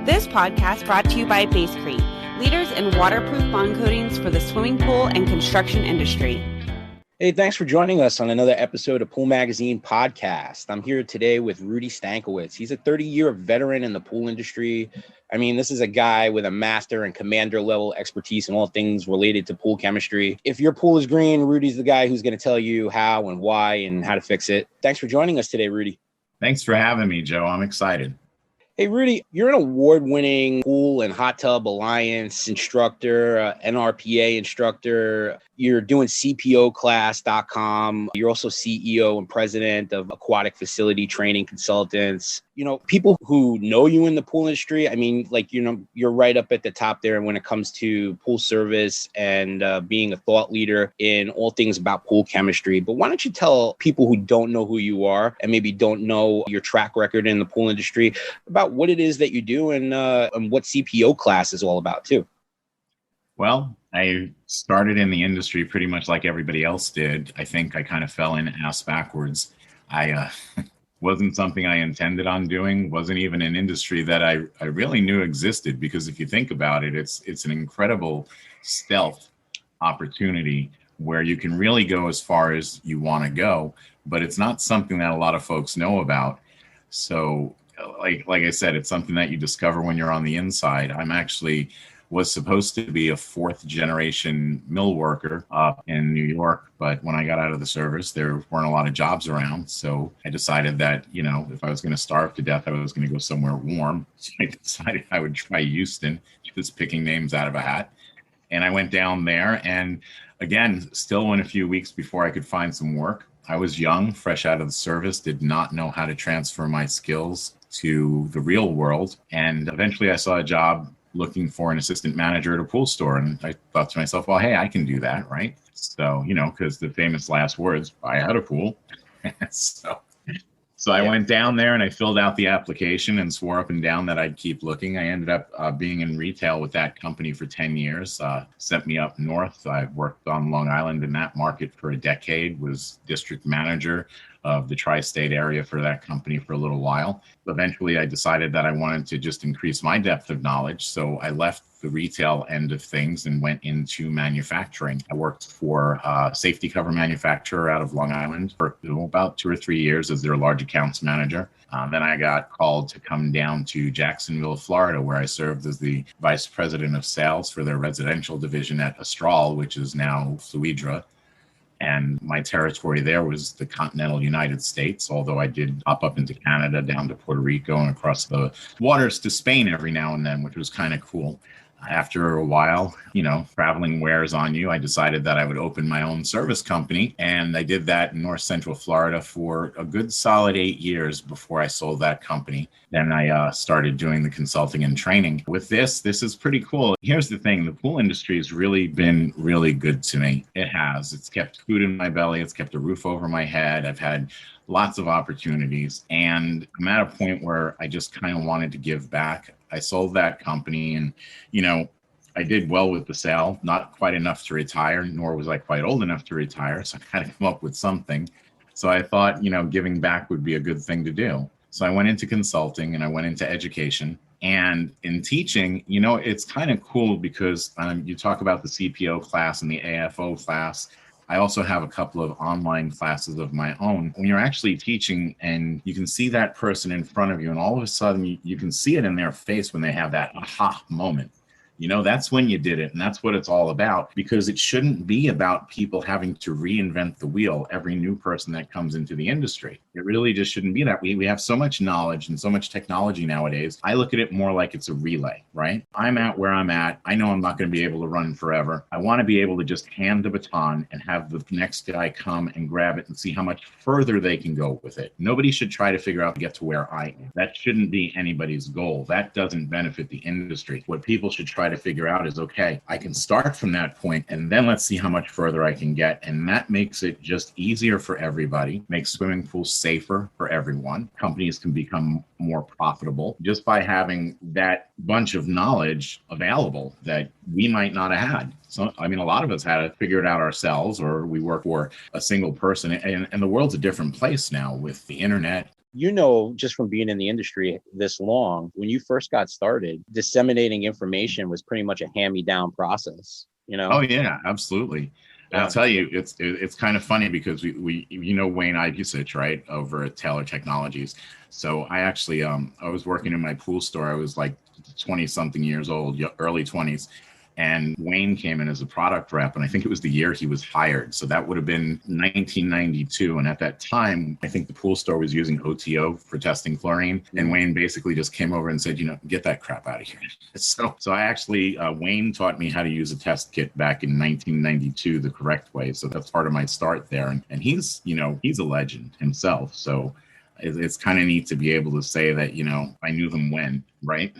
This podcast brought to you by Basecrete, leaders in waterproof bond coatings for the swimming pool and construction industry. Hey, thanks for joining us on another episode of Pool Magazine Podcast. I'm here today with Rudy Stankowitz. He's a 30-year veteran in the pool industry. I mean, this is a guy with a master and commander level expertise in all things related to pool chemistry. If your pool is green, Rudy's the guy who's going to tell you how and why and how to fix it. Thanks for joining us today, Rudy. Thanks for having me, Joe. I'm excited. Hey, Rudy, you're an award-winning Pool and Hot Tub Alliance instructor, NRPA instructor. You're doing CPOclass.com. You're also CEO and president of Aquatic Facility Training Consultants. You know, people who know you in the pool industry, I mean, like, you know, you're right up at the top there when it comes to pool service and being a thought leader in all things about pool chemistry. But why don't you tell people who don't know who you are and maybe don't know your track record in the pool industry about what it is that you do and what CPO class is all about too? Well, I started in the industry pretty much like everybody else did. I think I kind of fell in ass backwards. I wasn't something I intended on doing, wasn't even an industry that I really knew existed, because if you think about it, it's an incredible stealth opportunity where you can really go as far as you want to go, but it's not something that a lot of folks know about. So like I said, it's something that you discover when you're on the inside. I'm actually was supposed to be a fourth generation mill worker in New York. But when I got out of the service, there weren't a lot of jobs around. So I decided that, you know, if I was going to starve to death, I was going to go somewhere warm. So I decided I would try Houston, just picking names out of a hat. And I went down there, and again, still in a few weeks before I could find some work. I was young, fresh out of the service, did not know how to transfer my skills to the real world. And eventually I saw a job looking for an assistant manager at a pool store. And I thought to myself, well, hey, I can do that, right? So, you know, because the famous last words, I had a pool. So I went down there and I filled out the application and swore up and down that I'd keep looking. I ended up being in retail with that company for 10 years, sent me up north. I worked on Long Island in that market for a decade, was district manager of the tri-state area for that company for a little while. Eventually, I decided that I wanted to just increase my depth of knowledge. So I left the retail end of things and went into manufacturing. I worked for a safety cover manufacturer out of Long Island for about 2 or 3 years as their large accounts manager. Then I got called to come down to Jacksonville, Florida, where I served as the vice president of sales for their residential division at Astral, which is now Fluidra. And my territory there was the continental United States, although I did hop up into Canada, down to Puerto Rico, and across the waters to Spain every now and then, which was kind of cool. After a while, you know, traveling wears on you. I decided that I would open my own service company, and I did that in North Central Florida for a good solid 8 years before I sold that company. Then I started doing the consulting and training. With this is pretty cool. Here's the thing. The pool industry has really been really good to me. It has. It's kept food in my belly. It's kept a roof over my head. I've had lots of opportunities, and I'm at a point where I just kind of wanted to give back. I sold that company, and, you know, I did well with the sale, not quite enough to retire, nor was I quite old enough to retire. So I had to come up with something. So I thought, you know, giving back would be a good thing to do. So I went into consulting and I went into education. And in teaching, you know, it's kind of cool because you talk about the CPO class and the AFO class. I also have a couple of online classes of my own. When you're actually teaching and you can see that person in front of you, and all of a sudden you can see it in their face when they have that aha moment. You know, that's when you did it. And that's what it's all about, because it shouldn't be about people having to reinvent the wheel every new person that comes into the industry. It really just shouldn't be that. We have so much knowledge and so much technology nowadays. I look at it more like it's a relay, right? I'm at where I'm at. I know I'm not going to be able to run forever. I want to be able to just hand the baton and have the next guy come and grab it and see how much further they can go with it. Nobody should try to figure out to get to where I am. That shouldn't be anybody's goal. That doesn't benefit the industry. What people should try to figure out is, okay, I can start from that point and then let's see how much further I can get. And that makes it just easier for everybody, makes swimming pools safer for everyone. Companies can become more profitable just by having that bunch of knowledge available that we might not have had. So, I mean, a lot of us had to figure it out ourselves, or we work for a single person. And the world's a different place now with the internet, Just from being in the industry this long, when you first got started, disseminating information was pretty much a hand-me-down process, Oh yeah, absolutely. And I'll Yeah. tell you, it's kind of funny because we Wayne Ibusich, right, over at Taylor Technologies. So I actually I was working in my pool store. I was like 20 something years old, early 20s. And Wayne came in as a product rep, and I think it was the year he was hired. So that would have been 1992. And at that time, I think the pool store was using OTO for testing chlorine. And Wayne basically just came over and said, get that crap out of here. So I actually, Wayne taught me how to use a test kit back in 1992 the correct way. So that's part of my start there. And he's, he's a legend himself. So it's kind of neat to be able to say that, I knew them when, right?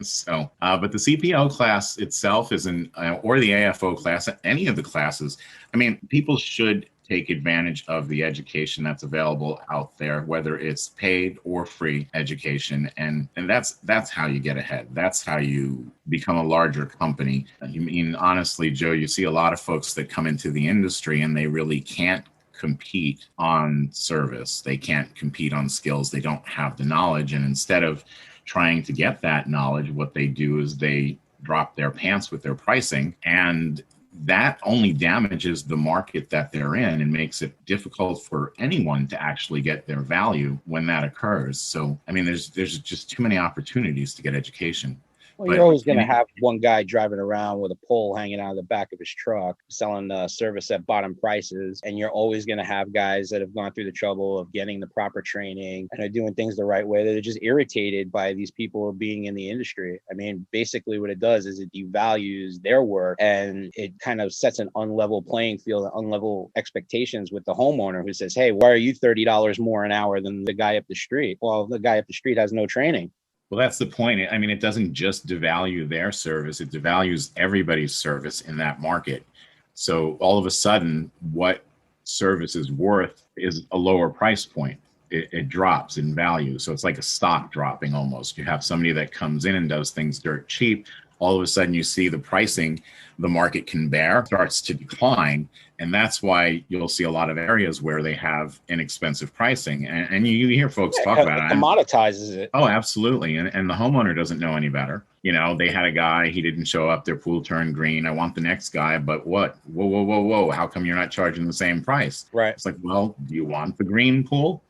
So, but the CPO class itself isn't, or the AFO class, any of the classes, I mean, people should take advantage of the education that's available out there, whether it's paid or free education. And that's how you get ahead. That's how you become a larger company. I mean, honestly, Joe, you see a lot of folks that come into the industry and they really can't compete on service. They can't compete on skills. They don't have the knowledge. And instead of trying to get that knowledge, what they do is they drop their pants with their pricing. And that only damages the market that they're in and makes it difficult for anyone to actually get their value when that occurs. So, I mean, there's just too many opportunities to get education. Well, you're always going to have one guy driving around with a pole hanging out of the back of his truck, selling service at bottom prices. And you're always going to have guys that have gone through the trouble of getting the proper training and are doing things the right way. That are just irritated by these people being in the industry. I mean, basically what it does is it devalues their work and it kind of sets an unlevel playing field, unlevel expectations with the homeowner who says, hey, why are you $30 more an hour than the guy up the street? Well, the guy up the street has no training. Well, that's the point. I mean, it doesn't just devalue their service, it devalues everybody's service in that market. So all of a sudden, what service is worth is a lower price point. It drops in value. So it's like a stock dropping almost. You have somebody that comes in and does things dirt cheap. All of a sudden, you see the pricing the market can bear starts to decline. And that's why you'll see a lot of areas where they have inexpensive pricing. And you hear folks talk about it. Commoditizes it. Oh, absolutely. And the homeowner doesn't know any better. They had a guy, he didn't show up, their pool turned green. I want the next guy, but what? Whoa. How come you're not charging the same price? Right. It's like, well, do you want the green pool?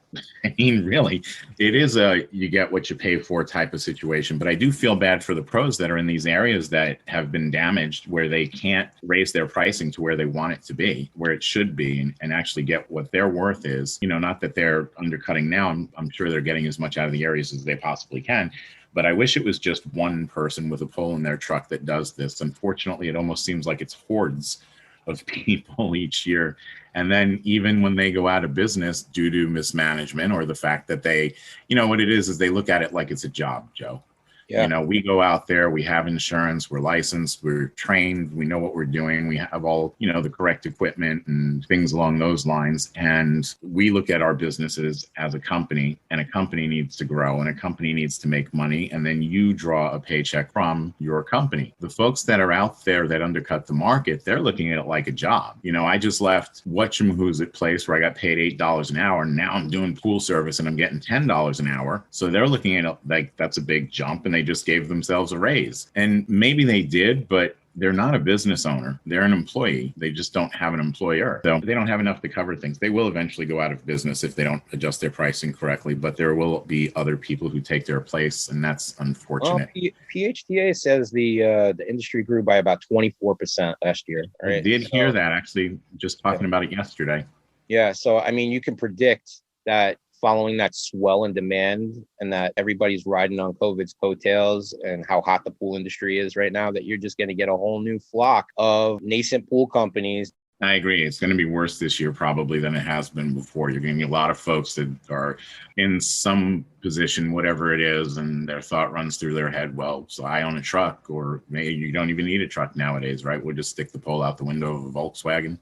I mean, really, it is a you get what you pay for type of situation. But I do feel bad for the pros that are in these areas that have been damaged where they can't raise their pricing to where they want it to be, where it should be, and actually get what their worth is. Not that they're undercutting now. I'm sure they're getting as much out of the areas as they possibly can. But I wish it was just one person with a pole in their truck that does this. Unfortunately, it almost seems like it's hordes of people each year. And then even when they go out of business due to mismanagement or the fact that they, what it is they look at it like it's a job, Joe. Yeah. We go out there, we have insurance, we're licensed, we're trained, we know what we're doing, we have all, the correct equipment and things along those lines. And we look at our businesses as a company, and a company needs to grow and a company needs to make money. And then you draw a paycheck from your company. The folks that are out there that undercut the market, they're looking at it like a job. I just left Whatchamwho's place where I got paid $8 an hour. And now I'm doing pool service and I'm getting $10 an hour. So they're looking at it like that's a big jump, and they just gave themselves a raise. And maybe they did, but they're not a business owner. They're an employee. They just don't have an employer. So they don't have enough to cover things. They will eventually go out of business if they don't adjust their pricing correctly, but there will be other people who take their place, and that's unfortunate. Well, PHTA says the industry grew by about 24% last year. Right? I did hear that, actually, just talking about it yesterday. Yeah. So, I mean, you can predict that following that swell in demand and that everybody's riding on COVID's coattails and how hot the pool industry is right now, that you're just going to get a whole new flock of nascent pool companies. I agree. It's going to be worse this year probably than it has been before. You're going to get a lot of folks that are in some position, whatever it is, and their thought runs through their head, well, so I own a truck, or maybe you don't even need a truck nowadays, right? We'll just stick the pole out the window of a Volkswagen.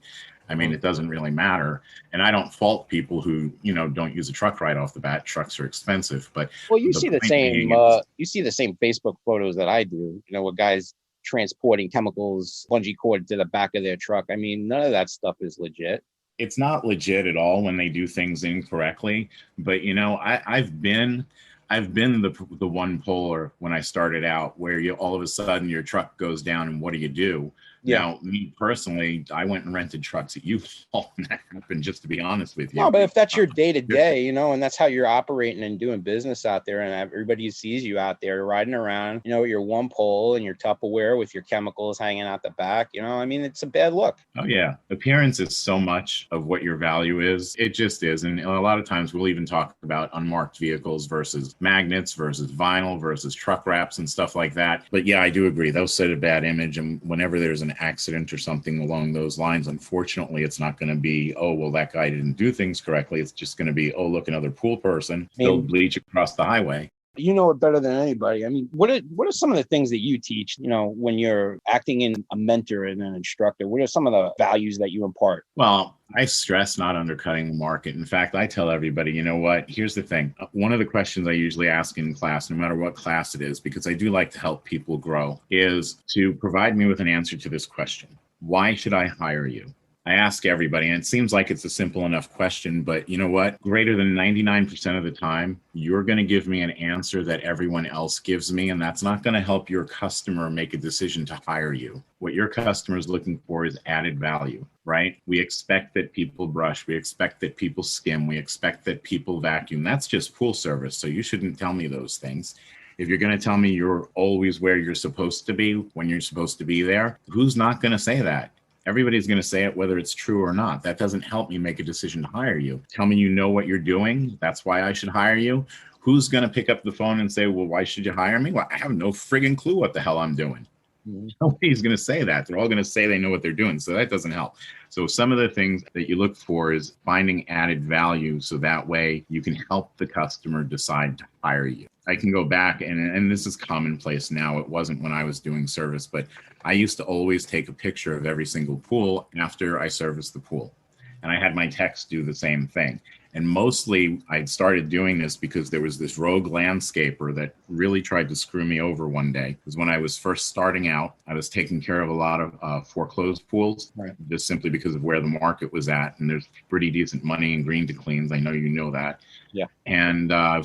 I mean, it doesn't really matter. And I don't fault people who, don't use a truck right off the bat. Trucks are expensive, but you see the same Facebook photos that I do, with guys transporting chemicals, bungee cord to the back of their truck. I mean, none of that stuff is legit. it's not legit at all when they do things incorrectly. But I've been the one puller when I started out, where you all of a sudden your truck goes down, and what do? Yeah. Now, me personally, I went and rented trucks at U-Haul, and that happened, just to be honest with you. No, but if that's your day to day, and that's how you're operating and doing business out there, and everybody sees you out there riding around, your one pole and your Tupperware with your chemicals hanging out the back, it's a bad look. Oh, yeah. Appearance is so much of what your value is. It just is. And a lot of times we'll even talk about unmarked vehicles versus magnets versus vinyl versus truck wraps and stuff like that. But yeah, I do agree. Those set a bad image. And whenever there's an accident or something along those lines, unfortunately, it's not going to be, oh, well, that guy didn't do things correctly. It's just going to be, oh, look, another pool person spilled bleach across the highway. You know it better than anybody. I mean, what are some of the things that you teach, when you're acting in a mentor and an instructor? What are some of the values that you impart? Well, I stress not undercutting the market. In fact, I tell everybody, you know what? Here's the thing. One of the questions I usually ask in class, no matter what class it is, because I do like to help people grow, is to provide me with an answer to this question. Why should I hire you? I ask everybody, and it seems like it's a simple enough question, but you know what? Greater than 99% of the time, you're going to give me an answer that everyone else gives me, and that's not going to help your customer make a decision to hire you. What your customer is looking for is added value, right? We expect that people brush. We expect that people skim. We expect that people vacuum. That's just pool service, so you shouldn't tell me those things. If you're going to tell me you're always where you're supposed to be when you're supposed to be there, who's not going to say that? Everybody's going to say it, whether it's true or not. That doesn't help me make a decision to hire you. Tell me you know what you're doing. That's why I should hire you. Who's going to pick up the phone and say, well, why should you hire me? Well, I have no friggin' clue what the hell I'm doing. Nobody's going to say that. They're all going to say they know what they're doing. So that doesn't help. So some of the things that you look for is finding added value, so that way you can help the customer decide to hire you. I can go back, and this is commonplace now. It wasn't when I was doing service, but I used to always take a picture of every single pool after I serviced the pool. And I had my techs do the same thing. And mostly I started doing this because there was this rogue landscaper that really tried to screw me over one day. Because when I was first starting out, I was taking care of a lot of foreclosed pools, right, just simply because of where the market was at. And there's pretty decent money in green to cleans. I know you know that. Yeah. And I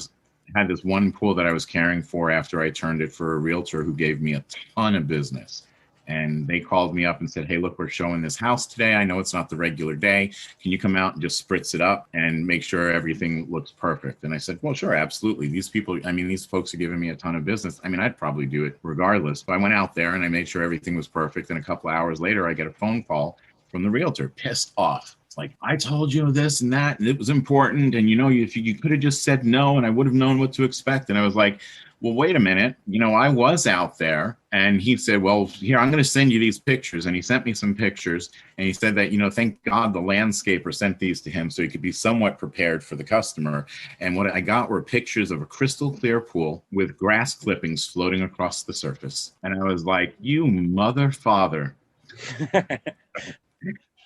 had this one pool that I was caring for after I turned it for a realtor who gave me a ton of business. And they called me up and said, hey, look, we're showing this house today. I know it's not the regular day. Can you come out and just spritz it up and make sure everything looks perfect? And I said, well, sure, absolutely. These folks are giving me a ton of business. I'd probably do it regardless. But I went out there and I made sure everything was perfect. And a couple of hours later, I get a phone call from the realtor, pissed off. It's like, I told you this and that, and it was important. And, if you could have just said no, and I would have known what to expect. And I was like, well, wait a minute. I was out there. And he said, well, here, I'm going to send you these pictures. And he sent me some pictures. And he said that, thank God the landscaper sent these to him so he could be somewhat prepared for the customer. And what I got were pictures of a crystal clear pool with grass clippings floating across the surface. And I was like, you mother father.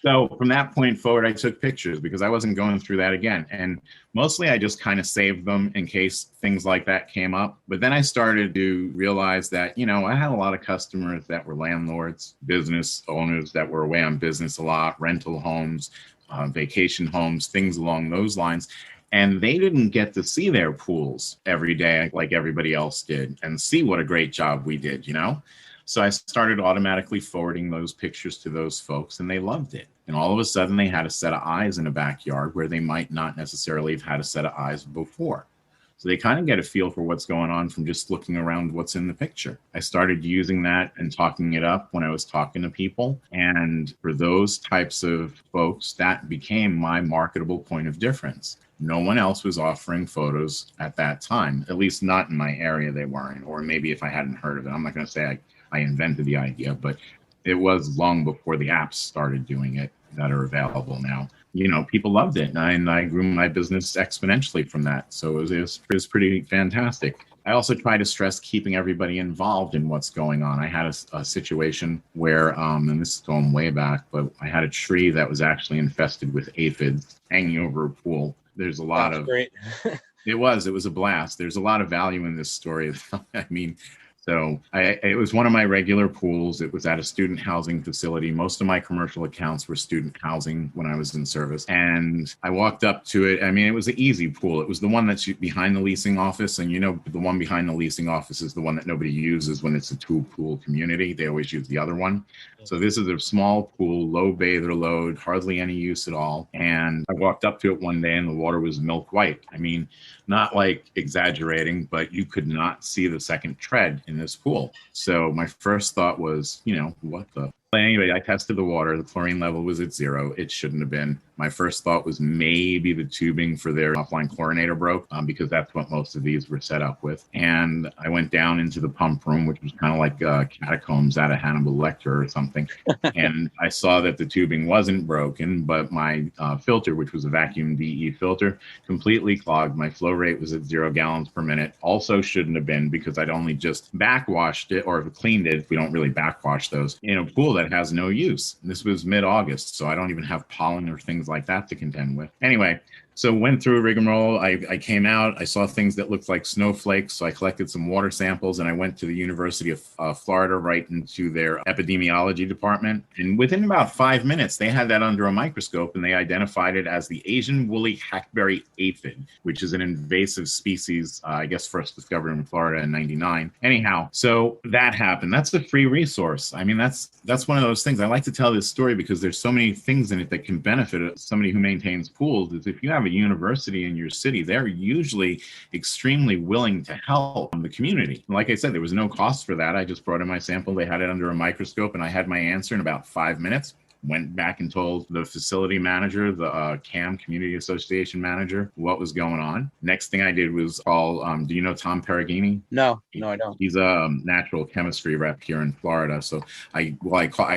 So from that point forward, I took pictures because I wasn't going through that again. And mostly I just kind of saved them in case things like that came up. But then I started to realize that, I had a lot of customers that were landlords, business owners that were away on business a lot, rental homes, vacation homes, things along those lines. And they didn't get to see their pools every day like everybody else did and see what a great job we did, So I started automatically forwarding those pictures to those folks, and they loved it. And all of a sudden, they had a set of eyes in a backyard where they might not necessarily have had a set of eyes before. So they kind of get a feel for what's going on from just looking around what's in the picture. I started using that and talking it up when I was talking to people. And for those types of folks, that became my marketable point of difference. No one else was offering photos at that time, at least not in my area they weren't, or maybe if I hadn't heard of it. I'm not going to say I invented the idea, but it was long before the apps started doing it that are available now. People loved it, and I grew my business exponentially from that. So it was pretty fantastic. I also try to stress keeping everybody involved in what's going on. I had a situation where, and this is going way back, but I had a tree that was actually infested with aphids hanging over a pool. There's a lot of... Great. It was a blast. There's a lot of value in this story. So it was one of my regular pools. It was at a student housing facility. Most of my commercial accounts were student housing when I was in service. And I walked up to it. I mean, it was an easy pool. It was the one that's behind the leasing office. And the one behind the leasing office is the one that nobody uses when it's a two-pool community. They always use the other one. So this is a small pool, low bather load, hardly any use at all. And I walked up to it one day and the water was milk white. I mean, not like exaggerating, but you could not see the second tread in this pool. So my first thought was, what the? But anyway, I tested the water. The chlorine level was at 0. It shouldn't have been. My first thought was maybe the tubing for their offline chlorinator broke, because that's what most of these were set up with. And I went down into the pump room, which was kind of like catacombs out of Hannibal Lecter or something. And I saw that the tubing wasn't broken, but my filter, which was a vacuum DE filter, completely clogged. My flow rate was at 0 gallons per minute. Also shouldn't have been, because I'd only just backwashed it or cleaned it. We don't really backwash those in a pool that has no use. This was mid-August, so I don't even have pollen or things like that to contend with. Anyway, so went through a rigmarole. I came out. I saw things that looked like snowflakes. So I collected some water samples and I went to the University of Florida, right into their epidemiology department. And within about 5 minutes, they had that under a microscope and they identified it as the Asian woolly hackberry aphid, which is an invasive species, I guess first discovered in Florida in '99. Anyhow, so that happened. That's a free resource. I mean, that's one of those things. I like to tell this story because there's so many things in it that can benefit somebody who maintains pools. Is if you have a university in your city, they're usually extremely willing to help the community. Like I said, there was no cost for that. I just brought in my sample. They had it under a microscope and I had my answer in about 5 minutes. Went back and told the facility manager, the CAM, Community Association Manager, what was going on. Next thing I did was call, do you know Tom Perugini? No, I don't. He's a natural chemistry rep here in Florida. So I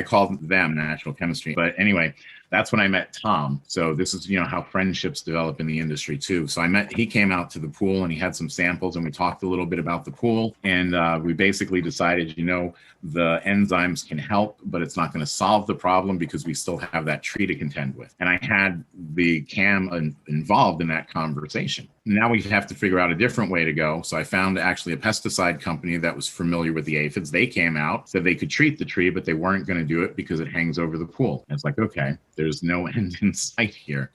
called them natural chemistry. But anyway, that's when I met Tom. So this is, how friendships develop in the industry too. So he came out to the pool and he had some samples and we talked a little bit about the pool. And we basically decided, the enzymes can help, but it's not going to solve the problem because we still have that tree to contend with. And I had the CAM involved in that conversation. Now we have to figure out a different way to go. So I found actually a pesticide company that was familiar with the aphids. They came out, said they could treat the tree, but they weren't going to do it because it hangs over the pool. And it's like, okay, there's no end in sight here.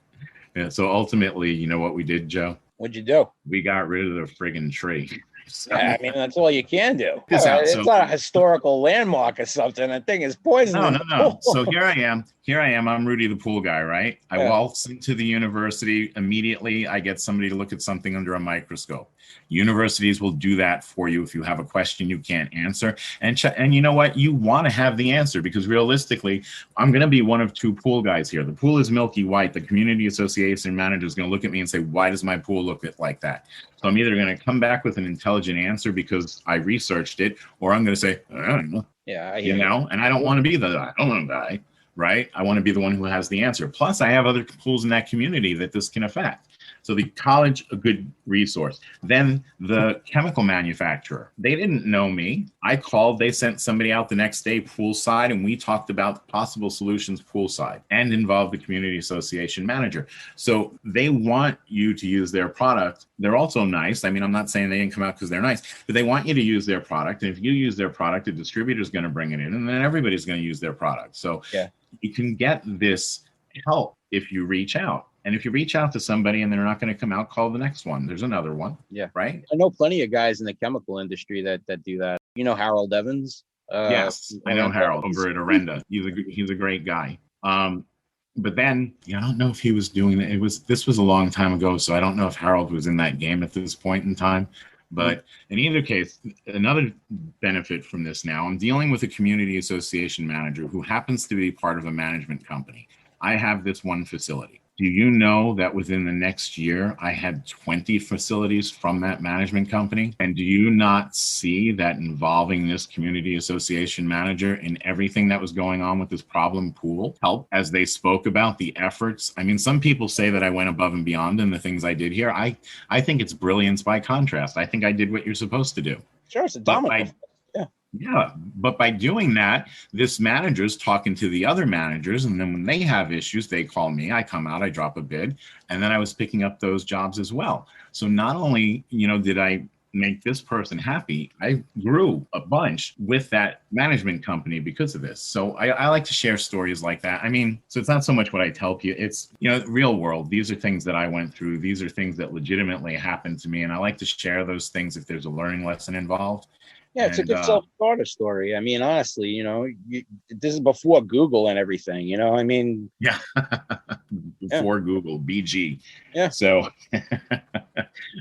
And so ultimately, you know what we did, Joe? What'd you do? We got rid of the friggin' tree. So, I mean, that's all you can do. It's not a historical landmark or something. The thing is poison. No. So here I am. I'm Rudy, the pool guy, right? I waltz into the university. Immediately, I get somebody to look at something under a microscope. Universities will do that for you if you have a question you can't answer. And you know what? You want to have the answer because realistically, I'm going to be one of two pool guys here. The pool is milky white. The community association manager is going to look at me and say, why does my pool look like that? So I'm either going to come back with an intelligent answer because I researched it, or I'm going to say, I don't know. Yeah, and I don't want to be I don't know guy, right? I want to be the one who has the answer. Plus, I have other pools in that community that this can affect. So the college, a good resource. Then the chemical manufacturer, they didn't know me. I called, they sent somebody out the next day poolside, and we talked about possible solutions poolside and involved the community association manager. So they want you to use their product. They're also nice. I mean, I'm not saying they didn't come out because they're nice, but they want you to use their product. And if you use their product, the distributor is going to bring it in, and then everybody's going to use their product. So you can get this help if you reach out. And if you reach out to somebody and they're not going to come out, call the next one. There's another one. Yeah. Right. I know plenty of guys in the chemical industry that do that. You know, Harold Evans. Yes, I know Harold over at Orenda. He's a great guy. But then I don't know if he was doing it. This was a long time ago, so I don't know if Harold was in that game at this point in time. But in either case, another benefit from this now, I'm dealing with a community association manager who happens to be part of a management company. I have this one facility. Do you know that within the next year, I had 20 facilities from that management company? And do you not see that involving this community association manager in everything that was going on with this problem pool help as they spoke about the efforts? I mean, some people say that I went above and beyond in the things I did here. I think it's brilliance by contrast. I think I did what you're supposed to do. Sure, it's a domino. Yeah, but by doing that, this manager's talking to the other managers, and then when they have issues, they call me. I come out, I drop a bid, and then I was picking up those jobs as well. So not only, did I make this person happy. I grew a bunch with that management company because of this. So I like to share stories like that. I mean, so it's not so much what I tell people, it's, real world. These are things that I went through. These are things that legitimately happened to me. And I like to share those things if there's a learning lesson involved. Yeah, it's a good self-starter story. I mean, honestly, this is before Google and everything, I mean. Yeah. Before Google, BG. Yeah. So,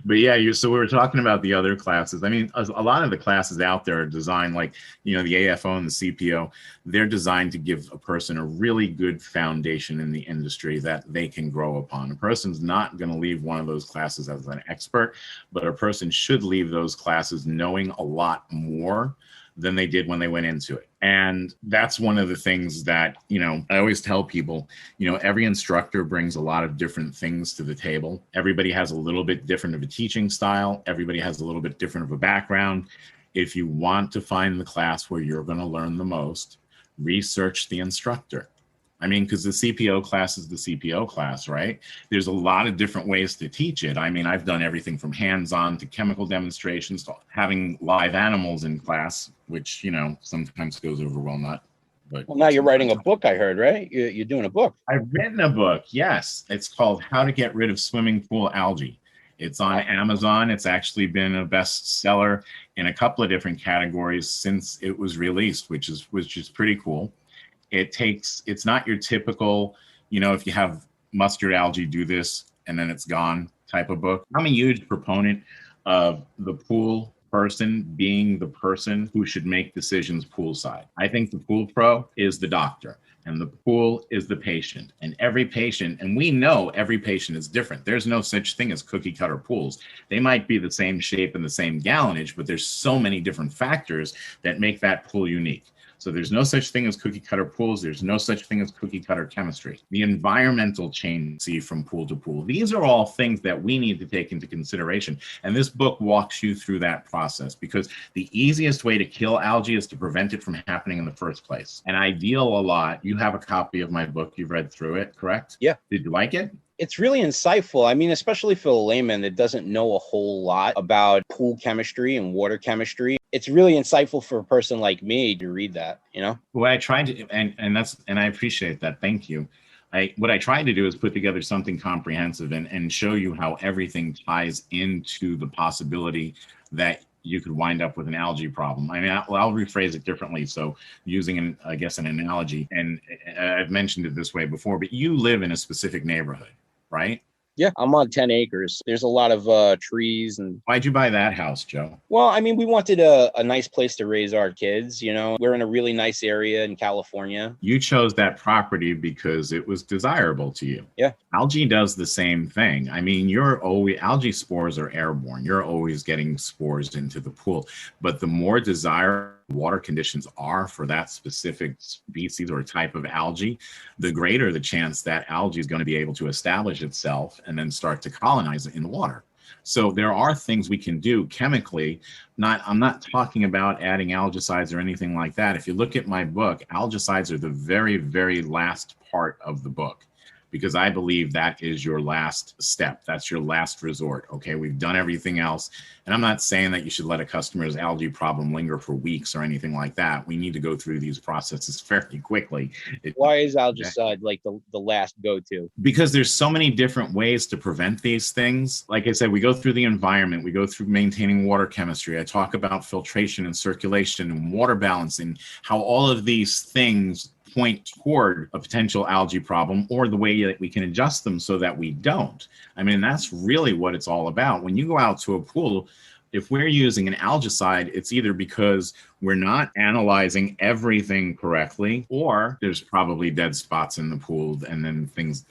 but yeah, so we were talking about the other classes. I mean, a lot of the classes out there are designed like, the AFO and the CPO, they're designed to give a person a really good foundation in the industry that they can grow upon. A person's not going to leave one of those classes as an expert, but a person should leave those classes knowing a lot more than they did when they went into it. And that's one of the things that, I always tell people, every instructor brings a lot of different things to the table. Everybody has a little bit different of a teaching style. Everybody has a little bit different of a background. If you want to find the class where you're going to learn the most, research the instructor. I mean, because the CPO class is the CPO class, right? There's a lot of different ways to teach it. I mean, I've done everything from hands-on to chemical demonstrations to having live animals in class, which, sometimes goes over well, but well, now you're writing a book, I heard, right? You're doing a book. I've written a book, yes. It's called How to Get Rid of Swimming Pool Algae. It's on Amazon. It's actually been a bestseller in a couple of different categories since it was released, which is pretty cool. It's not your typical, if you have mustard algae, do this and then it's gone type of book. I'm a huge proponent of the pool person being the person who should make decisions poolside. I think the pool pro is the doctor and the pool is the patient, and every patient, and we know every patient is different. There's no such thing as cookie cutter pools. They might be the same shape and the same gallonage, but there's so many different factors that make that pool unique. So there's no such thing as cookie cutter pools. There's no such thing as cookie cutter chemistry. The environmental change see from pool to pool. These are all things that we need to take into consideration. And this book walks you through that process, because the easiest way to kill algae is to prevent it from happening in the first place. And I deal a lot. You have a copy of my book. You've read through it, correct? Yeah. Did you like it? It's really insightful. I mean, especially for a layman that doesn't know a whole lot about pool chemistry and water chemistry. It's really insightful for a person like me to read that, What I tried to, and I appreciate that. Thank you. What I tried to do is put together something comprehensive and show you how everything ties into the possibility that you could wind up with an algae problem. I mean, I'll rephrase it differently. So using an analogy, and I've mentioned it this way before, but you live in a specific neighborhood, right? Yeah, I'm on 10 acres. There's a lot of trees. And why'd you buy that house, Joe? Well, I mean, we wanted a nice place to raise our kids. We're in a really nice area in California. You chose that property because it was desirable to you. Yeah. Algae does the same thing. I mean, algae spores are airborne. You're always getting spores into the pool. But the more desirable water conditions are for that specific species or type of algae, the greater the chance that algae is going to be able to establish itself and then start to colonize it in the water. So there are things we can do chemically. I'm not talking about adding algicides or anything like that. If you look at my book, algicides are the very, very last part of the book, because I believe that is your last step. That's your last resort. Okay, we've done everything else. And I'm not saying that you should let a customer's algae problem linger for weeks or anything like that. We need to go through these processes fairly quickly. Why is algicide like the last go-to? Because there's so many different ways to prevent these things. Like I said, we go through the environment, we go through maintaining water chemistry. I talk about filtration and circulation and water balancing, how all of these things point toward a potential algae problem, or the way that we can adjust them so that we don't. I mean, that's really what it's all about. When you go out to a pool, if we're using an algicide, it's either because we're not analyzing everything correctly, or there's probably dead spots in the pool, and then things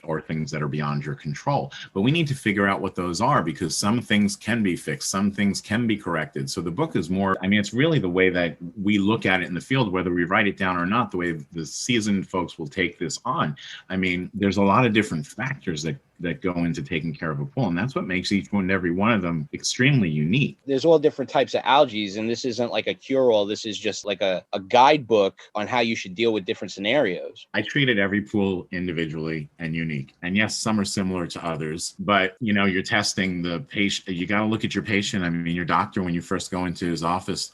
that are beyond your control. But we need to figure out what those are, because some things can be fixed, some things can be corrected. So the book is more, I mean, it's really the way that we look at it in the field, whether we write it down or not, the way the seasoned folks will take this on. I mean, there's a lot of different factors that that go into taking care of a pool. And that's what makes each one and every one of them extremely unique. There's all different types of algae, and this isn't like a cure-all. This is just like a guidebook on how you should deal with different scenarios. I treated every pool individually and unique. And yes, some are similar to others, but you know, you're testing the patient. You got to look at your patient. I mean, your doctor, when you first go into his office,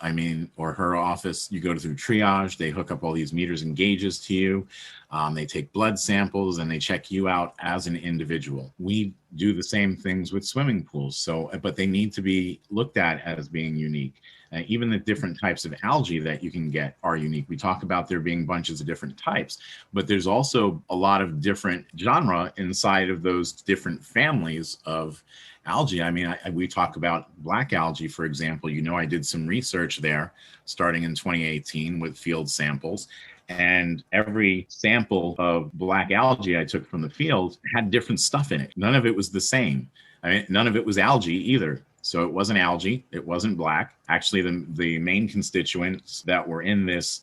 or her office, you go through triage. They hook up all these meters and gauges to you. They take blood samples and they check you out as an individual. We do the same things with swimming pools. But they need to be looked at as being unique. Even the different types of algae that you can get are unique. We talk about there being bunches of different types, but there's also a lot of different genre inside of those different families of algae. I mean, we talk about black algae, for example. You know, I did some research there starting in 2018 with field samples. And every sample of black algae I took from the field had different stuff in it. None of it was the same. None of it was algae either. So it wasn't algae. It wasn't black. Actually, the main constituents that were in this,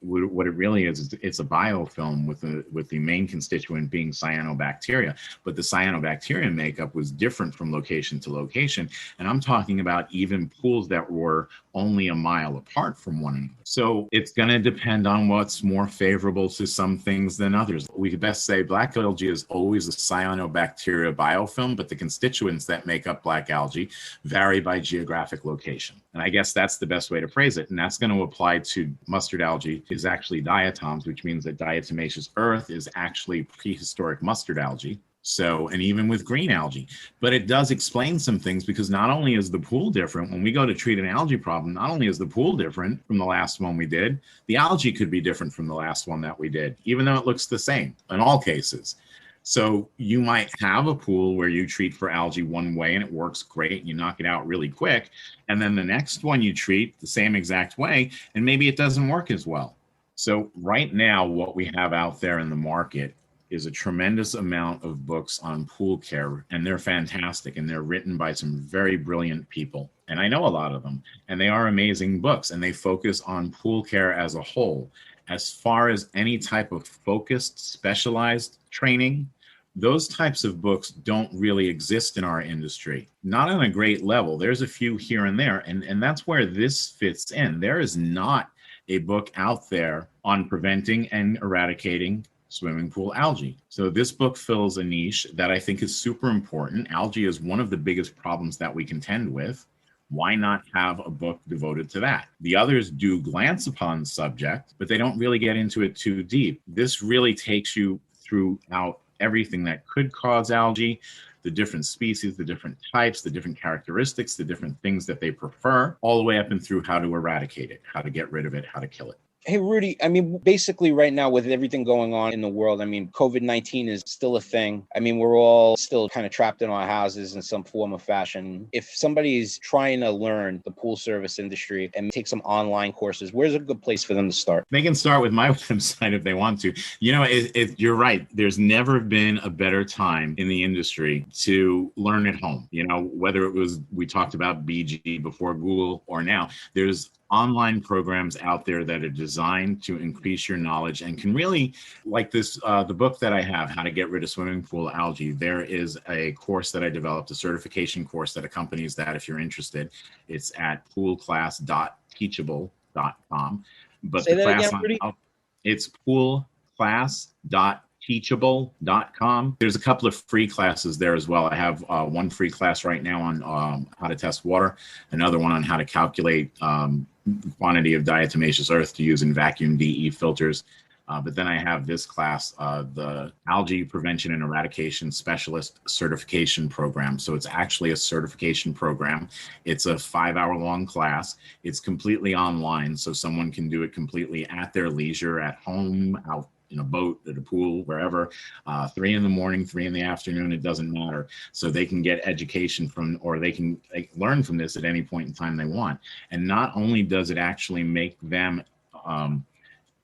what it really is it's a biofilm with the main constituent being cyanobacteria. But the cyanobacteria makeup was different from location to location. And I'm talking about even pools that were only a mile apart from one another. So it's going to depend on what's more favorable to some things than others. We could best say black algae is always a cyanobacteria biofilm, but the constituents that make up black algae vary by geographic location. And I guess that's the best way to phrase it. And that's going to apply to mustard algae is actually diatoms, which means that diatomaceous earth is actually prehistoric mustard algae. So, and even with green algae, but it does explain some things because not only is the pool different, when we go to treat an algae problem, not only is the pool different from the last one we did, the algae could be different from the last one that we did, even though it looks the same in all cases. So you might have a pool where you treat for algae one way and it works great and you knock it out really quick. And then the next one you treat the same exact way and maybe it doesn't work as well. So right now, what we have out there in the market is a tremendous amount of books on pool care, and they're fantastic, and they're written by some very brilliant people. And I know a lot of them, and they are amazing books, and they focus on pool care as a whole. As far as any type of focused, specialized training, those types of books don't really exist in our industry. Not on a great level. There's a few here and there, and that's where this fits in. There is not a book out there on preventing and eradicating swimming pool algae. So this book fills a niche that I think is super important. Algae is one of the biggest problems that we contend with. Why not have a book devoted to that? The others do glance upon the subject, but they don't really get into it too deep. This really takes you throughout everything that could cause algae, the different species, the different types, the different characteristics, the different things that they prefer, all the way up and through how to eradicate it, how to get rid of it, how to kill it. Hey, Rudy, I mean, basically right now with everything going on in the world, I mean, COVID-19 is still a thing. I mean, we're all still kind of trapped in our houses in some form of fashion. If somebody's trying to learn the pool service industry and take some online courses, where's a good place for them to start? They can start with my website if they want to. You know, you're right. There's never been a better time in the industry to learn at home. You know, whether it was, we talked about BG before Google or now, there's online programs out there that are designed to increase your knowledge and can really, like this, the book that I have, How to Get Rid of Swimming Pool Algae, there is a course that I developed, a certification course that accompanies that if you're interested. It's at poolclass.teachable.com. But Say the that class again, Rudy? It's poolclass.teachable.com. There's a couple of free classes there as well. I have one free class right now on how to test water, another one on how to calculate quantity of diatomaceous earth to use in vacuum DE filters. But then I have this class, the Algae Prevention and Eradication Specialist Certification Program. So it's actually a certification program. It's a 5-hour-long class. It's completely online, so someone can do it completely at their leisure, at home, out in a boat, at a pool, wherever, 3 in the morning, 3 in the afternoon, it doesn't matter. So they can get education from, or they can learn from this at any point in time they want. And not only does it actually make them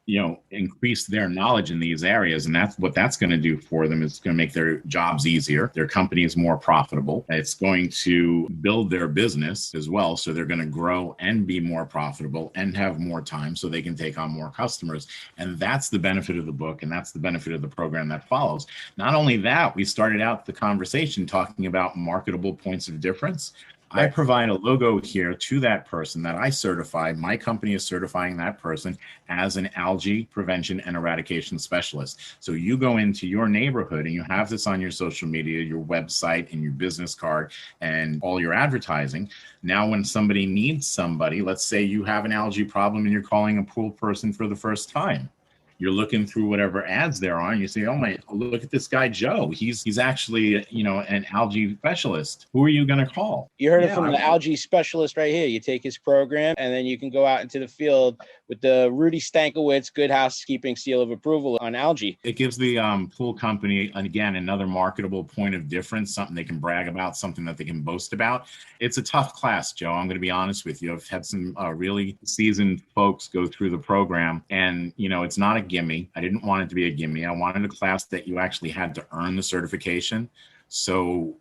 increase their knowledge in these areas. And that's what that's going to do for them. It's going to make their jobs easier, their companies more profitable. It's going to build their business as well. So they're going to grow and be more profitable and have more time so they can take on more customers. And that's the benefit of the book. And that's the benefit of the program that follows. Not only that, we started out the conversation talking about marketable points of difference. I provide a logo here to that person that I certify. My company is certifying that person as an algae prevention and eradication specialist. So you go into your neighborhood and you have this on your social media, your website, and your business card, and all your advertising. Now, when somebody needs somebody, let's say you have an algae problem and you're calling a pool person for the first time. You're looking through whatever ads there are, and you say, "Oh my, look at this guy Joe. He's actually, an algae specialist. Who are you going to call?" You heard it from the algae specialist right here. You take his program, and then you can go out into the field with the Rudy Stankowitz Good Housekeeping seal of approval on algae. It gives the pool company, again, another marketable point of difference, something they can brag about, something that they can boast about. It's a tough class, Joe. I'm going to be honest with you. I've had some really seasoned folks go through the program, and it's not a gimme. I didn't want it to be a gimme. I wanted a class that you actually had to earn the certification. So,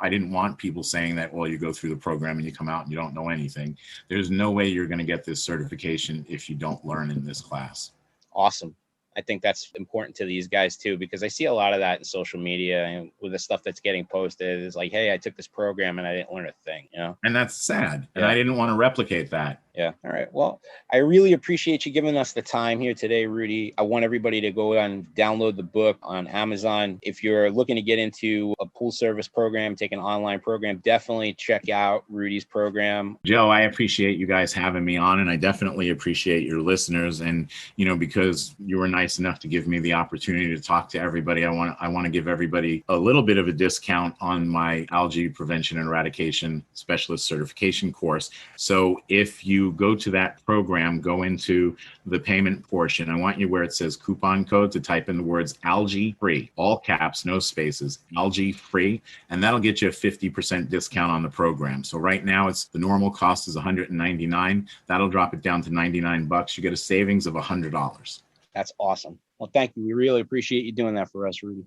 I didn't want people saying that, well, you go through the program and you come out and you don't know anything. There's no way you're going to get this certification if you don't learn in this class. Awesome. I think that's important to these guys too, because I see a lot of that in social media and with the stuff that's getting posted. It's like, hey, I took this program and I didn't learn a thing, And that's sad. And I didn't want to replicate that. Yeah. All right. Well, I really appreciate you giving us the time here today, Rudy. I want everybody to go and download the book on Amazon. If you're looking to get into a pool service program, take an online program, definitely check out Rudy's program. Joe, I appreciate you guys having me on, and I definitely appreciate your listeners. And, because you were nice enough to give me the opportunity to talk to everybody, I want to give everybody a little bit of a discount on my algae prevention and eradication specialist certification course. So if you go to that program, go into the payment portion. I want you where it says coupon code to type in the words algae free, all caps, no spaces, algae free, and that'll get you a 50% discount on the program. So right now the normal cost is $199. That'll drop it down to $99. You get a savings of $100. That's awesome. Well, thank you. We really appreciate you doing that for us, Rudy.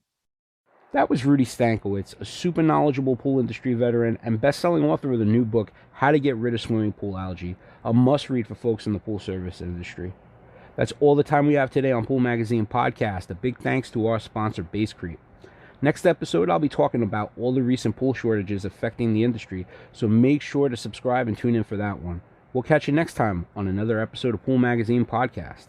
That was Rudy Stankowitz, a super knowledgeable pool industry veteran and best-selling author of the new book, How to Get Rid of Swimming Pool Algae, a must-read for folks in the pool service industry. That's all the time we have today on Pool Magazine Podcast. A big thanks to our sponsor, Basecrete. Next episode, I'll be talking about all the recent pool shortages affecting the industry, so make sure to subscribe and tune in for that one. We'll catch you next time on another episode of Pool Magazine Podcast.